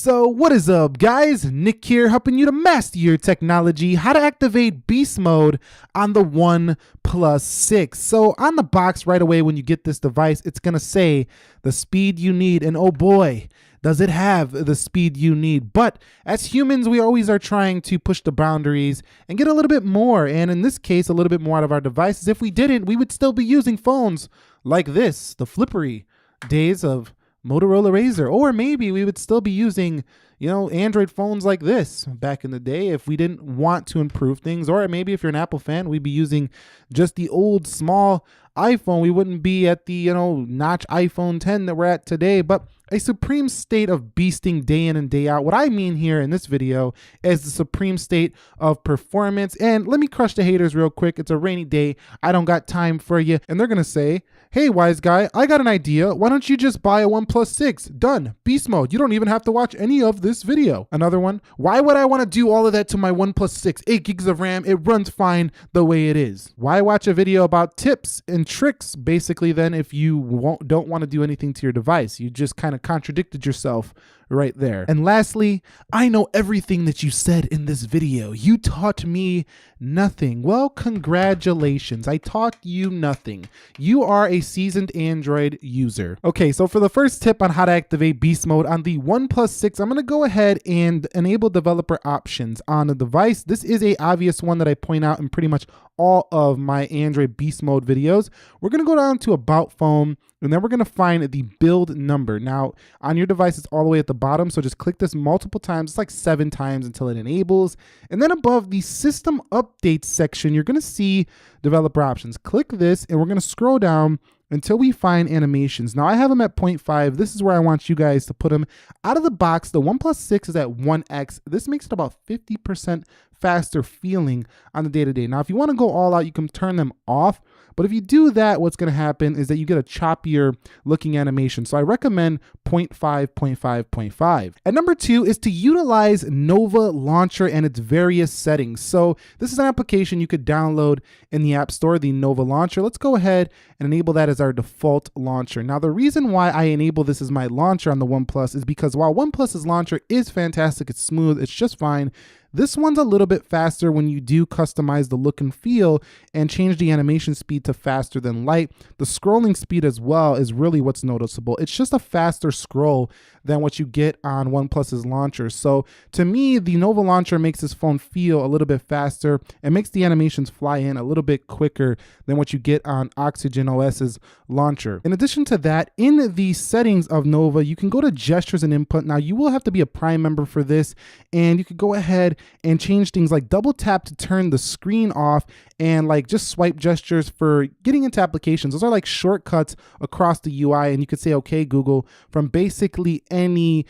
So what is up, guys? Nick here, helping you to master your technology, how to activate beast mode on the OnePlus 6. So on the box right away when you get this device, it's gonna say the speed you need, and oh boy, does it have the speed you need. But as humans, we always are trying to push the boundaries and get a little bit more, and in this case, a little bit more out of our devices. If we didn't, we would still be using phones like this, the flippery days of Motorola Razr, or maybe we would still be using, Android phones like this back in the day if we didn't want to improve things. Or maybe if you're an Apple fan, we'd be using just the old small iPhone. We wouldn't be at the, notch iPhone 10 that we're at today, but a supreme state of beasting day in and day out. What I mean here in this video is the supreme state of performance. And let me crush the haters real quick. It's a rainy day. I don't got time for you. And they're going to say, hey, wise guy, I got an idea. Why don't you just buy a OnePlus 6? Done. Beast mode. You don't even have to watch any of this video. Another one. Why would I want to do all of that to my OnePlus 6? 8 gigs of RAM. It runs fine the way it is. Why watch a video about tips and tricks basically then if you don't want to do anything to your device? You just kind of contradicted yourself right there. And lastly, I know everything that you said in this video. You taught me nothing. Well, congratulations. I taught you nothing. You are a seasoned Android user. Okay, so for the first tip on how to activate beast mode on the OnePlus 6, I'm going to go ahead and enable developer options on the device. This is a obvious one that I point out in pretty much all of my Android beast mode videos. We're going to go down to about phone, and then we're going to find the build number. Now on your device, it's all the way at the bottom. So just click this multiple times. It's like 7 times until it enables. And then above the system updates section, you're going to see developer options. Click this and we're going to scroll down until we find animations. Now I have them at 0.5. This is where I want you guys to put them. Out of the box, the OnePlus 6 is at 1x. This makes it about 50% faster feeling on the day-to-day. Now, if you want to go all out, you can turn them off. But if you do that, what's going to happen is that you get a choppier looking animation. So I recommend 0.5, 0.5, 0.5. And number 2 is to utilize Nova Launcher and its various settings. So this is an application you could download in the App Store, the Nova Launcher. Let's go ahead and enable that as our default launcher. Now, the reason why I enable this as my launcher on the OnePlus is because while OnePlus's launcher is fantastic, it's smooth, it's just fine, this one's a little bit faster when you do customize the look and feel and change the animation speed to faster than light. The scrolling speed as well is really what's noticeable. It's just a faster scroll than what you get on OnePlus's launcher. So to me, the Nova Launcher makes this phone feel a little bit faster and makes the animations fly in a little bit quicker than what you get on Oxygen OS's launcher. In addition to that, in the settings of Nova, you can go to gestures and input. Now you will have to be a Prime member for this, and you could go ahead and change things like double tap to turn the screen off and like just swipe gestures for getting into applications. Those are like shortcuts across the UI, and you could say, okay, Google, from basically any,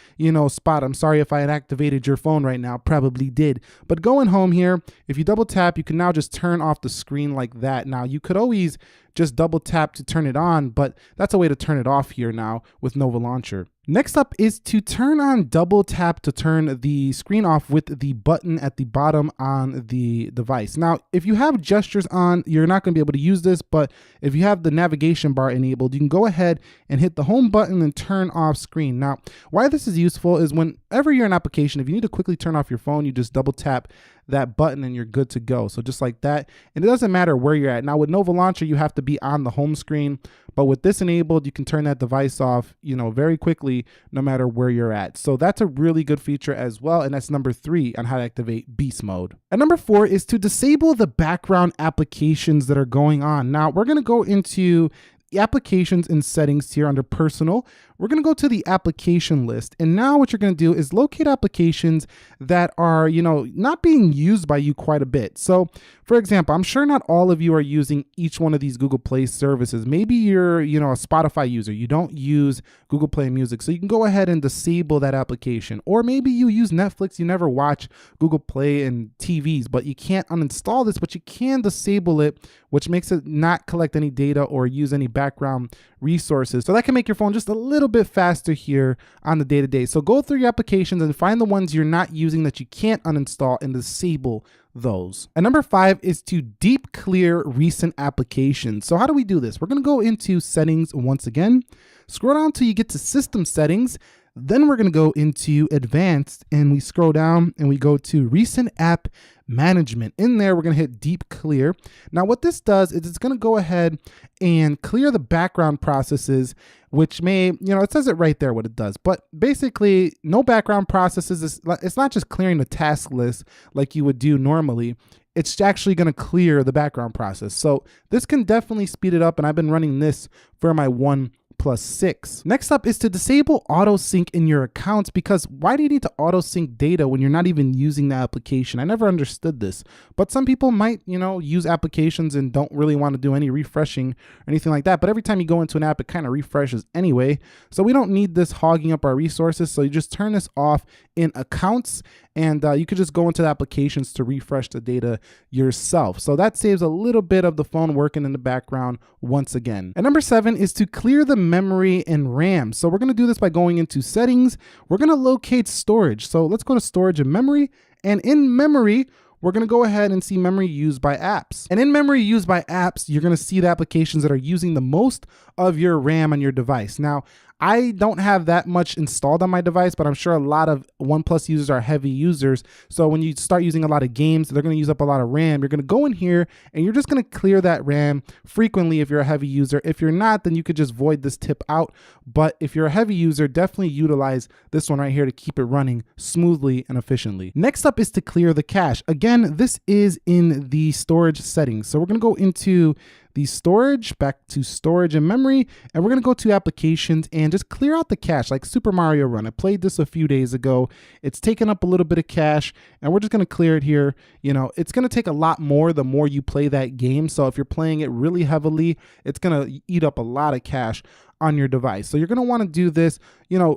spot. I'm sorry if I had activated your phone right now, probably did. But going home here, if you double tap, you can now just turn off the screen like that. Now you could always just double tap to turn it on, but that's a way to turn it off here now with Nova Launcher. Next up is to turn on double tap to turn the screen off with the button at the bottom on the device. Now, if you have gestures on, you're not going to be able to use this, but if you have the navigation bar enabled, you can go ahead and hit the home button and turn off screen. Now, why this is useful is whenever you're in an application, if you need to quickly turn off your phone, you just double tap that button and you're good to go. So just like that, and it doesn't matter where you're at. Now with Nova Launcher, you have to be on the home screen, but with this enabled, you can turn that device off, very quickly, no matter where you're at. So that's a really good feature as well. And that's number 3 on how to activate beast mode. And number 4 is to disable the background applications that are going on. Now we're going to go into the applications and settings here under personal. We're going to go to the application list. And now what you're going to do is locate applications that are, not being used by you quite a bit. So for example, I'm sure not all of you are using each one of these Google Play services. Maybe you're, a Spotify user. You don't use Google Play Music. So you can go ahead and disable that application. Or maybe you use Netflix. You never watch Google Play and TVs, but you can't uninstall this, but you can disable it, which makes it not collect any data or use any background resources. So that can make your phone just a little bit faster here on the day-to-day. So go through your applications and find the ones you're not using that you can't uninstall and disable those. And number 5 is to deep clear recent applications. So how do we do this? We're going to go into settings once again, scroll down till you get to system settings. Then we're gonna go into advanced and we scroll down and we go to recent app management. In there, we're gonna hit deep clear. Now what this does is it's gonna go ahead and clear the background processes, which may, it says it right there what it does, but basically no background processes. It's not just clearing the task list like you would do normally. It's actually going to clear the background process. So this can definitely speed it up. And I've been running this for my OnePlus 6. Next up is to disable auto sync in your accounts, because why do you need to auto sync data when you're not even using the application? I never understood this, but some people might, use applications and don't really want to do any refreshing or anything like that. But every time you go into an app, it kind of refreshes anyway. So we don't need this hogging up our resources. So you just turn this off in accounts, and you could just go into the applications to refresh the data yourself. So that saves a little bit of the phone working in the background once again. And number 7 is to clear the memory and RAM. So we're gonna do this by going into settings. We're gonna locate storage. So let's go to storage and memory. And in memory, we're gonna go ahead and see memory used by apps. And in memory used by apps, you're gonna see the applications that are using the most of your RAM on your device. Now, I don't have that much installed on my device, but I'm sure a lot of OnePlus users are heavy users. So when you start using a lot of games, they're gonna use up a lot of RAM. You're gonna go in here and you're just gonna clear that RAM frequently if you're a heavy user. If you're not, then you could just void this tip out. But if you're a heavy user, definitely utilize this one right here to keep it running smoothly and efficiently. Next up is to clear the cache. Again, this is in the storage settings. So we're gonna go into the storage, back to storage and memory, and we're gonna go to applications and just clear out the cache like Super Mario Run. I played this a few days ago. It's taken up a little bit of cache and we're just gonna clear it here. It's gonna take a lot more the more you play that game. So if you're playing it really heavily, it's gonna eat up a lot of cache on your device. So you're gonna wanna do this,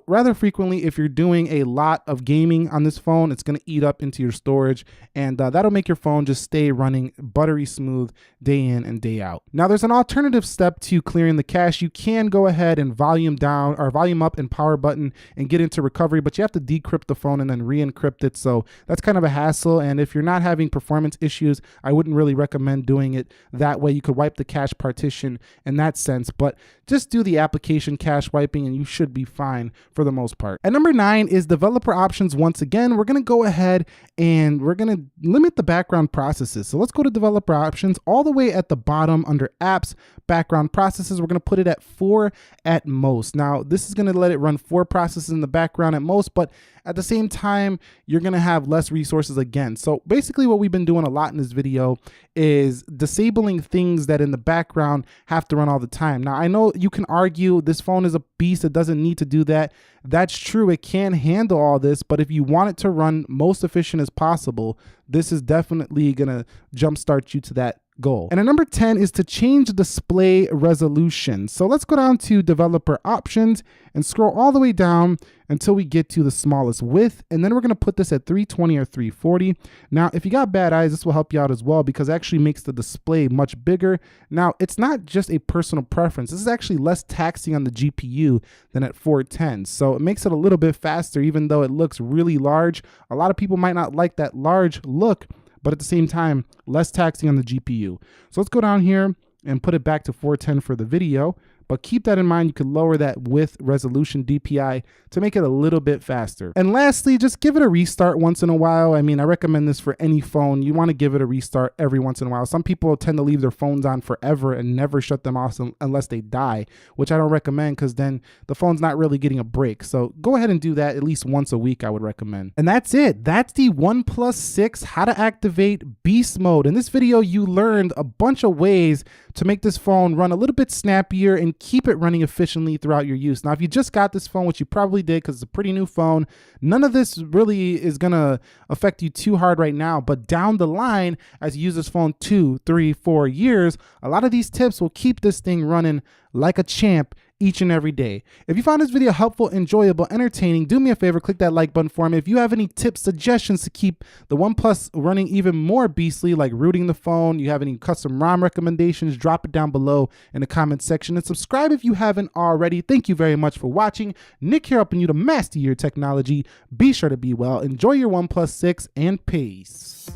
rather frequently. If you're doing a lot of gaming on this phone, it's gonna eat up into your storage, and that'll make your phone just stay running buttery smooth day in and day out. Now there's an alternative step to clearing the cache. You can go ahead and volume down or volume up and power button and get into recovery, but you have to decrypt the phone and then re-encrypt it. So that's kind of a hassle. And if you're not having performance issues, I wouldn't really recommend doing it that way. You could wipe the cache partition in that sense, but just do the application cache wiping and you should be fine for the most part. And number 9 is developer options. Once again, we're going to go ahead and we're going to limit the background processes. So let's go to developer options all the way at the bottom under apps, background processes. We're going to put it at 4 at most. Now this is going to let it run 4 processes in the background at most, but at the same time, you're going to have less resources again. So basically what we've been doing a lot in this video is disabling things that in the background have to run all the time. Now I know you can argue this phone is a beast, it doesn't need to do that. That's true, it can handle all this, but if you want it to run most efficient as possible, this is definitely gonna jumpstart you to that goal. And number 10 is to change display resolution. So let's go down to developer options and scroll all the way down until we get to the smallest width. And then we're gonna put this at 320 or 340. Now, if you got bad eyes, this will help you out as well because it actually makes the display much bigger. Now, it's not just a personal preference. This is actually less taxing on the GPU than at 410. So it makes it a little bit faster, even though it looks really large. A lot of people might not like that large look, but at the same time, less taxing on the GPU. So let's go down here and put it back to 410 for the video. But keep that in mind, you can lower that width resolution DPI to make it a little bit faster. And lastly, just give it a restart once in a while. I mean, I recommend this for any phone. You want to give it a restart every once in a while. Some people tend to leave their phones on forever and never shut them off unless they die, which I don't recommend because then the phone's not really getting a break. So go ahead and do that at least once a week, I would recommend. And that's it. That's the OnePlus 6, how to activate beast mode. In this video, you learned a bunch of ways to make this phone run a little bit snappier and keep it running efficiently throughout your use. Now, if you just got this phone, which you probably did because it's a pretty new phone, none of this really is gonna affect you too hard right now, but down the line, as you use this phone 2, 3, 4 years, a lot of these tips will keep this thing running like a champ each and every day. If you found this video helpful, enjoyable, entertaining, do me a favor, click that like button for me. If you have any tips, suggestions to keep the OnePlus running even more beastly, like rooting the phone, you have any custom ROM recommendations, drop it down below in the comment section and subscribe if you haven't already. Thank you very much for watching. Nick here helping you to master your technology. Be sure to be well, enjoy your OnePlus 6, and peace.